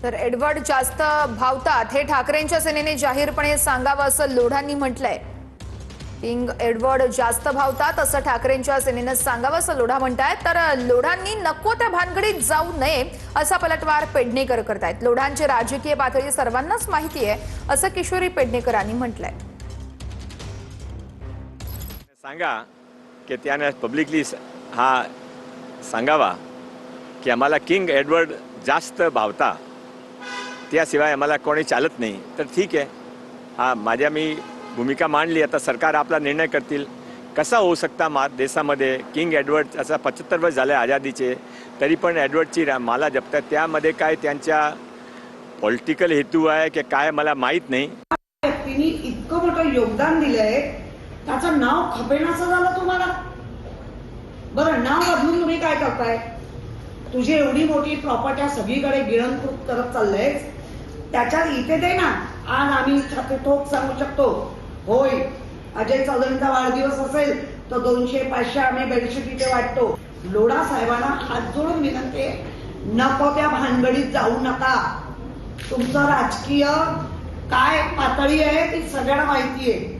तर एडवर्ड जास्त भावतात हे ठाकरेंच्या सेनेने जाहीरपणे सांगावं असं लोढांनी म्हटलंय। किंग एडवर्ड जास्त भावतात असं ठाकरेंच्या सेनेनं सांगावं असं लोढा म्हणतायत। तर लोढांनी नको त्या भानगडीत जाऊ नये असा पलटवार पेडणेकर करतायत। लोढांची राजकीय पातळी सर्वांनाच माहिती आहे असं किशोरी पेडणेकरांनी म्हटलंय। सांगा की त्याने पब्लिकली हा सांगावा की आम्हाला किंग एडवर्ड जास्त भावता, त्याशिवाय आम्हाला कोणी चालत नाही। तर ठीक आहे, हा माझ्या मी भूमिका मांडली। आता सरकार आपला निर्णय करतील। कसा होऊ शकता देशामध्ये किंग एडवर्ड असा 75 वर्ष झाले आझादीचे, तरी पण एडवर्डची माला जपतात। त्यामध्ये काय त्यांच्या पॉलिटिकल हेतू आहे की काय मला माहीत नाही। व्यक्तीने इतकं मोठं योगदान दिलंय, त्याचं नाव खपेनासं झालं तुम्हाला। बरं, नाव बदलून तुम्ही काय करताय? तुझी एवढी मोठी प्रॉपर्टी सगळीकडे गिळंकृत करत चाललंय, त्याच्यात इथे दे ना। आज आम्ही ठोक सांगू शकतो, होय अजय चौधरींचा वाढदिवस असेल तर 200-500 आम्ही बेडशीट इथे वाटतो। लोढा साहेबांना हात जोडून विनंती आहे, नको त्या भानगडीत जाऊ नका। तुमचं राजकीय काय पातळी आहे ती सगळ्यांना माहिती आहे।